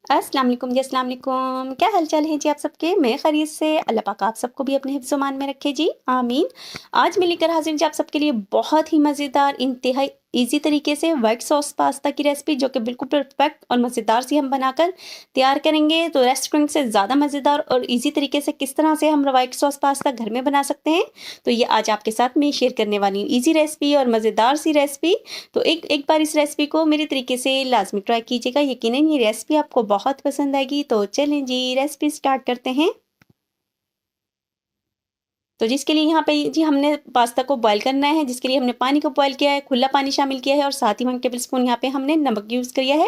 अस्सलाम वालेकुम जी, अस्सलाम वालेकुम। क्या हाल-चाल है जी आप सबके? मैं खैरियत से, अल्लाह पाक आप सबको भी अपने हिफ्ज़-ओ-मान में रखे जी, आमीन। आज मैं लेकर हाज़िर हूँ जी आप सबके लिए बहुत ही मज़ेदार, इंतहाई ईज़ी तरीके से व्हाइट सॉस पास्ता की रेसिपी जो कि बिल्कुल परफेक्ट और मज़ेदार सी हम बनाकर तैयार करेंगे। तो रेस्टोरेंट से ज़्यादा मज़ेदार और ईज़ी तरीके से किस तरह से हम व्हाइट सॉस पास्ता घर में बना सकते हैं, तो ये आज आपके साथ मैं शेयर करने वाली हूँ। ईज़ी रेसिपी और मज़ेदार सी रेसिपी। तो एक एक बार इस रेसिपी को मेरे तरीके से लाज़मी ट्राई कीजिएगा, यकीनन ये रेसिपी आपको बहुत पसंद आएगी। तो चलें जी रेसिपी स्टार्ट करते हैं। तो जिसके लिए यहाँ पे जी हमने पास्ता को बॉयल करना है, जिसके लिए हमने पानी को बॉयल किया है, खुला पानी शामिल किया है और साथ ही 1 टेबलस्पून यहाँ पे हमने नमक यूज़ किया है।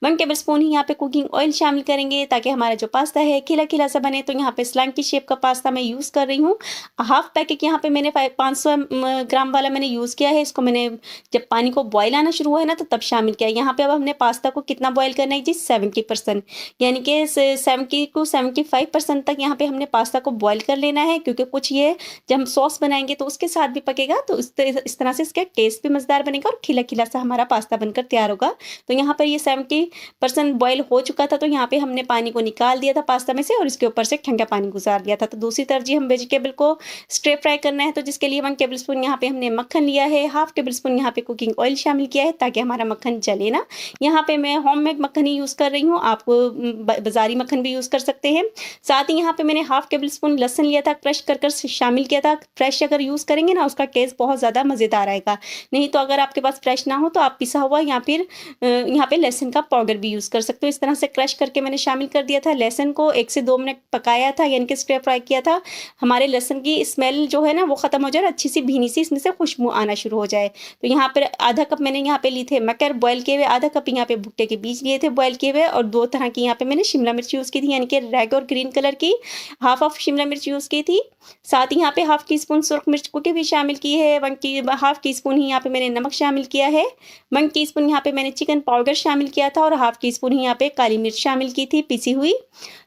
1 टेबलस्पून ही यहाँ पे कुकिंग ऑयल शामिल करेंगे ताकि हमारा जो पास्ता है खिला-खिला सा बने। तो यहाँ पे स्लैंट की शेप का पास्ता मैं यूज़ कर रही हूँ। हाफ पैकेट यहाँ पे मैंने 500 ग्राम वाला मैंने यूज़ किया है। इसको मैंने जब पानी को बॉयल आना शुरू हुआ है ना तो तब शामिल किया है। यहाँ पे अब हमने पास्ता को कितना बॉयल करना है जी 70%, यानी कि 70 टू 75% तक यहाँ पे हमने पास्ता को बॉयल कर लेना है, क्योंकि कुछ ये जब हम सॉस बनाएँगे तो उसके साथ भी पकेगा, तो इस तरह से इसका टेस्ट भी मज़ेदार बनेगा और खिला-खिला सा हमारा पास्ता बनकर तैयार होगा। तो यहाँ पर ये 70% बॉयल हो चुका था, तो यहाँ पे हमने पानी को निकाल दिया था पास्ता में से और इसके ऊपर से ठंडा पानी गुज़ार दिया था। तो दूसरी तरफ जी हम वेजिटेबल को स्टिर फ्राई करना है, तो जिसके लिए 1 टेबलस्पून यहाँ पे हमने मक्खन लिया है, हाफ टेबलस्पून यहाँ पे कुकिंग ऑयल शामिल किया है ताकि हमारा मक्खन जले ना। यहाँ पे मैं होममेड मक्खन ही यूज़ कर रही हूँ, आप बाज़ारी मक्खन भी यूज़ कर सकते हैं। साथ ही यहाँ पे मैंने हाफ टेबलस्पून लहसुन लिया था, क्रश कर कर शामिल किया था। फ्रेश अगर यूज़ करेंगे ना उसका टेस्ट बहुत ज़्यादा मज़ेदार आएगा। नहीं तो अगर आपके पास फ्रेश ना हो तो आप पिसा हुआ या फिर यहाँ पे लहसुन का पाउडर भी यूज़ कर सकते हो। इस तरह से क्रश करके मैंने शामिल कर दिया था। लहसुन को 1 से 2 मिनट पकाया था, यानी कि स्टिर फ्राई किया था। हमारे लहसुन की स्मेल जो है ना वो ख़त्म हो जाए और अच्छी सी भीनी सी इसमें से खुशबू आना शुरू हो जाए। तो यहाँ पर आधा कप मैंने यहाँ पे लिए थे मटर बॉयल किए हुए, आधा कप यहाँ पे भुट्टे के बीज लिए थे बॉयल किए हुए और 2 तरह की यहाँ पे मैंने शिमला मिर्च यूज़ की थी, यानी कि रेड और ग्रीन कलर की। हाफ शिमला मिर्च यूज़ की थी। साथ ही यहाँ पे हाफ टी स्पून सुरख मिर्च कुटी भी शामिल की है। हाफ टी स्पून ही यहाँ पे मैंने नमक शामिल किया है। 1 टीस्पून यहाँ पे मैंने चिकन पाउडर शामिल किया था और हाफ टी स्पून ही यहाँ पे काली मिर्च शामिल की थी पिसी हुई।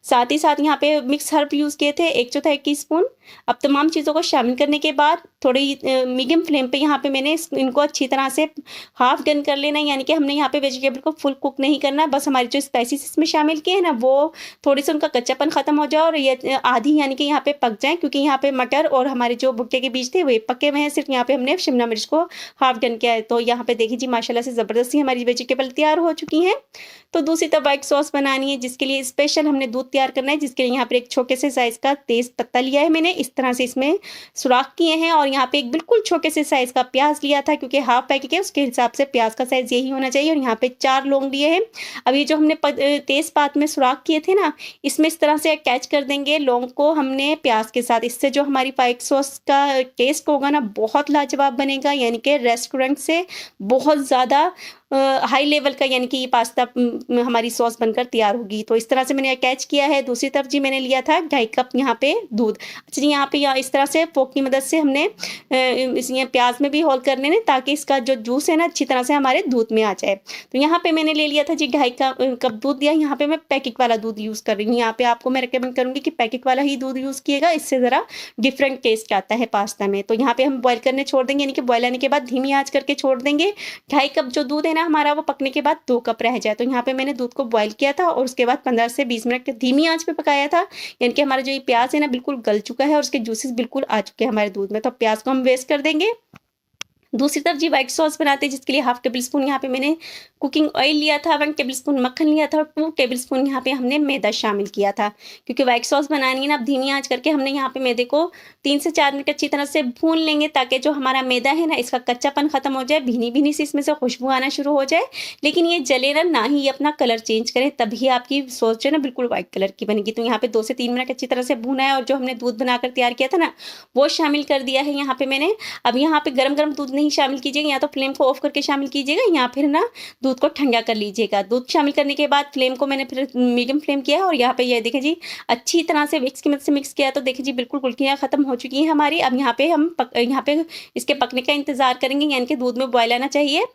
साथ ही साथ यहाँ पे मिक्स हर्ब यूज़ किए थे 1/4 टीस्पून। अब तमाम चीज़ों को शामिल करने के बाद थोड़ी मीडियम फ्लेम पे यहाँ पे मैंने इनको अच्छी तरह से हाफ डन कर लेना है, यानी कि हमने यहाँ पे वेजिटेबल को फुल कुक नहीं करना। बस हमारी जो स्पाइसेस इसमें शामिल किए हैं ना वो थोड़ी सी उनका कच्चापन खत्म हो जाए और ये आधी यानी कि यहाँ पे पक जाए, क्योंकि यहाँ पे मटर और हमारे जो भुट्टे के बीज थे वे पके हुए हैं। सिर्फ यहाँ पे हमने शिमला मिर्च को हाफ डन किया है। तो यहाँ पे देखिए जी माशाल्लाह से ज़बरदस्ती हमारी वेजिटेबल तैयार हो चुकी हैं। तो दूसरी तरफ व्हाइट सॉस बनानी है, जिसके लिए स्पेशल हमने दूध तैयार करना है, जिसके लिए यहाँ पर एक छोटे से साइज़ का तेज़ पत्ता लिया है मैंने, इस तरह से इसमें सुराख किए हैं और यहाँ पे एक बिल्कुल छोटे से साइज़ का प्याज लिया था, क्योंकि हाफ पैकेट है उसके हिसाब से प्याज का साइज़ यही होना चाहिए और यहाँ पे 4 लौंग लिए हैं। अब ये जो हमने तेज़पात में सुराख किए थे ना, इसमें इस तरह से अटैच कर देंगे लौंग को हमने प्याज के साथ। इससे जो हमारी व्हाइट सॉस का टेस्ट होगा ना बहुत लाजवाब बनेगा, यानी कि रेस्टोरेंट से बहुत ज़्यादा हाई लेवल का, यानी कि ये पास्ता हमारी सॉस बनकर तैयार होगी। तो इस तरह से मैंने अटैच किया है। दूसरी तरफ जी मैंने लिया था 2.5 कप यहाँ पे दूध। अच्छा जी यहाँ पे इस तरह से फोक की मदद से हमने ये प्याज में भी होल करने हैं ताकि इसका जो जूस है ना अच्छी तरह से हमारे दूध में आ जाए। तो यहाँ पे मैंने ले लिया था जी 2.5 कप दूध दिया। यहाँ पे मैं पैकेट वाला दूध यूज़ कर रही हूँ। यहाँ पे आपको मैं रिकमेंड करूँगी कि पैकेट वाला ही दूध यूज़ किएगा, इससे ज़रा डिफरेंट टेस्ट आता है पास्ता में। तो यहाँ पे हम बॉयल करने छोड़ देंगे, यानी कि बॉयल आने के बाद धीमी आँच करके छोड़ देंगे। 2.5 कप जो दूध है ना हमारा वो पकने के बाद 2 कप रह जाए। तो यहाँ पे मैंने दूध को बॉयल किया था और उसके बाद 15 से 20 मिनट धीमी आँच पे पकाया था, यानी कि हमारा जो ये प्याज है ना बिल्कुल गल चुका है और उसके जूसेस बिल्कुल आ चुके हैं हमारे दूध में। तो प्याज को हम वेस्ट कर देंगे। दूसरी तरफ जी व्हाइट सॉस बनाते हैं, जिसके लिए हाफ टेबल स्पून यहाँ पे मैंने कुकिंग ऑयल लिया था, 1 टेबल स्पून मक्खन लिया था और 2 टेबल स्पून यहाँ पे हमने मैदा शामिल किया था। क्योंकि व्हाइट सॉस बनानी है ना, अब धीमी आंच करके हमने यहाँ पे मैदे को 3 से 4 मिनट अच्छी तरह से भून लेंगे ताकि जो हमारा मैदा है ना इसका कच्चापन खत्म हो जाए, भीनी भीनी सी इसमें से खुशबू आना शुरू हो जाए। लेकिन ये जले ना ही ये अपना कलर चेंज करे, तभी आपकी सॉस जो है ना बिल्कुल व्हाइट कलर की बनेगी। तो यहाँ पे 2 से 3 मिनट अच्छी तरह से भूना है और जो हमने दूध बनाकर तैयार किया था ना वो शामिल कर दिया है यहाँ पे मैंने। अब यहाँ पे गरम गरम दूध नहीं शामिल कीजिएगा, तो फ्लेम को ऑफ करके शामिल कीजिएगा या फिर ना दूध को ठंडा कर लीजिएगा। दूध शामिल करने के बाद फ्लेम को मैंने फिर मीडियम फ्लेम किया है और यहाँ पे ये देखें जी अच्छी तरह से विक्स की मदद से मिक्स किया। तो देखिए जी बिल्कुल गुठलियाँ खत्म हो चुकी हैं हमारी। अब यहाँ पे हम यहाँ पे इसके पकने का इंतजार करेंगे, यानी कि दूध में बॉयल आना चाहिए।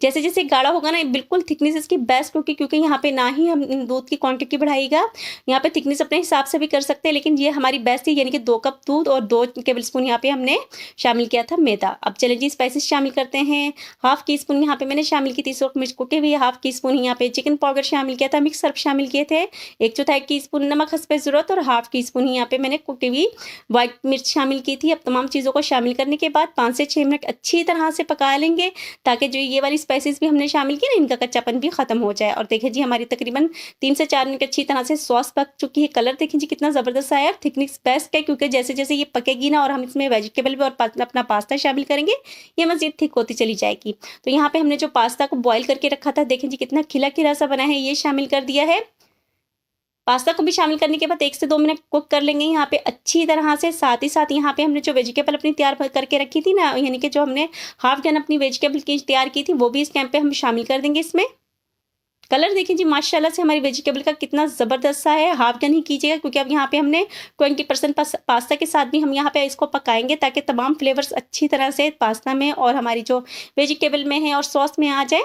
जैसे जैसे गाढ़ा होगा ना, बिल्कुल थिकनेस इसकी बेस्ट होगी, क्योंकि यहाँ पे ना ही हम दूध की क्वांटिटी बढ़ाइएगा, यहाँ पे थिकनेस अपने हिसाब से भी कर सकते हैं, लेकिन ये हमारी बेस्ट थी, यानी कि 2 कप दूध और 2 टेबलस्पून यहाँ पे हमने शामिल किया था मैदा। अब चलिए जी स्पाइसेस शामिल करते हैं। हाफ टी स्पून यहाँ पे मैंने शामिल की थी सूरख मिर्च कुटी हुई, हाफ टी स्पून यहाँ पे चिकन पाउडर शामिल किया था, मिक्स सर्फ शामिल किए थे, 1/4 टीस्पून नमक हस्बे ज़रूरत और हाफ टी स्पून यहाँ पे मैंने कुटी हुई व्हाइट मिर्च शामिल की थी। अब तमाम चीज़ों को शामिल करने के बाद 5 से 6 मिनट अच्छी तरह से पका लेंगे, ताकि जो ये वाली स्पाइसेस भी हमने शामिल की ना, इनका कच्चापन भी खत्म हो जाए। और देखिए जी हमारी तकरीबन 3 से 4 मिनट अच्छी तरह से सॉस पक चुकी है। कलर देखिए जी कितना ज़बरदस्त आया है। थिकनेस बेस्ट है, क्योंकि जैसे जैसे ये पकेगी ना और हम इसमें वेजिटेबल भी और अपना पास्ता शामिल करेंगे, ये मज़ीद थिक होती चली जाएगी। तो यहाँ पे हमने जो पास्ता को बॉयल करके रखा था, देखें जी कितना खिला खिला सा बना है, ये शामिल कर दिया है। पास्ता को भी शामिल करने के बाद 1 से 2 मिनट कुक कर लेंगे यहाँ पे अच्छी तरह से। साथ ही साथ यहाँ पे हमने जो वेजिटेबल अपनी तैयार करके रखी थी ना, यानी कि जो हमने हाफ डन अपनी वेजिटेबल की तैयार की थी, वो भी इस टाइम पे हम शामिल कर देंगे इसमें। कलर देखिए जी माशाल्लाह से हमारी वेजिटेबल का कितना ज़बरदस्त सा है। हाफ डन ही कीजिएगा, क्योंकि अब यहाँ पे हमने 20% पास्ता के साथ भी हम यहाँ पे इसको पकाएंगे, ताकि तमाम फ्लेवर्स अच्छी तरह से पास्ता में और हमारी जो वेजिटेबल में है और सॉस में आ जाए।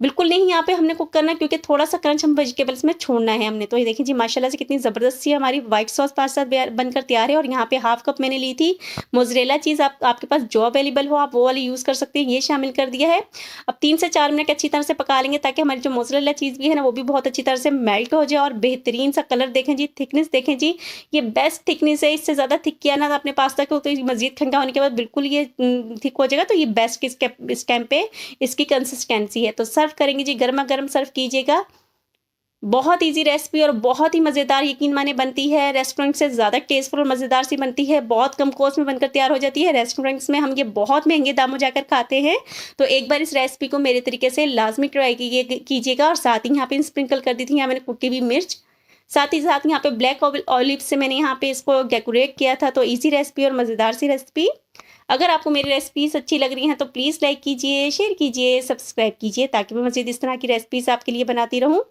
बिल्कुल नहीं यहाँ पे हमने कुक करना, क्योंकि थोड़ा-सा क्रंच हम वेजिटेबल्स में छोड़ना है हमने। तो ये देखिए जी माशाल्लाह से कितनी ज़बरदस्त सी हमारी व्हाइट सॉस पास्ता बनकर तैयार है। और यहाँ पे हाफ कप मैंने ली थी मोज़रेला चीज़, आपके पास जो अवेलेबल हो आप वो वाली यूज़ कर सकते हैं, ये शामिल कर दिया है। अब 3 से 4 मिनट अच्छी तरह से पका लेंगे, ताकि हमारी जो मोज़रेला चीज़ भी है ना, वो भी बहुत अच्छी तरह से मेल्ट हो जाए। और बेहतरीन सा कलर देखें जी, थिकनेस देखें जी, ये बेस्ट थिकनेस है। इससे ज़्यादा थिक किया ना अपने पास्ता को, तो मज़ीद ठंडा होने के बाद बिल्कुल ये थिक हो जाएगा। तो ये बेस्ट इस टाइम पे इसकी कंसिस्टेंसी है। तो सर्व करेंगे जी, गरमा-गरम सर्व कीजिएगा। बहुत ईज़ी रेसिपी और बहुत ही मज़ेदार, यकीन माने बनती है। रेस्टोरेंट से ज़्यादा टेस्टफुल और मज़ेदार सी बनती है। बहुत कम कॉस्ट में बनकर तैयार हो जाती है। रेस्टोरेंट्स में हम ये बहुत महँगे दामों जाकर खाते हैं। तो एक बार इस रेसिपी को मेरे तरीके से लाज़मी ट्राई कीजिएगा। और साथ ही यहाँ पे स्प्रिंकल कर दी थी यहाँ मैंने कुटी हुई मिर्च। साथ ही साथ यहाँ पे ब्लैक ऑलिव से मैंने यहाँ पे इसको डेकोरेट किया था। तो ईज़ी रेसिपी और मज़ेदार सी रेसिपी। अगर आपको मेरी रेसिपीज़ अच्छी लग रही हैं तो प्लीज़ लाइक कीजिए, शेयर कीजिए, सब्सक्राइब कीजिए, ताकि मैं मज़ीद इस तरह की रेसिपीज़ आपके लिए बनाती रहूँ।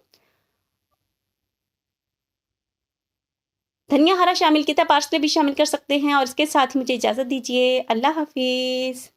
धनिया हरा शामिल किया था, पार्सले भी शामिल कर सकते हैं। और इसके साथ ही मुझे इजाज़त दीजिए। अल्लाह हाफ़िज़।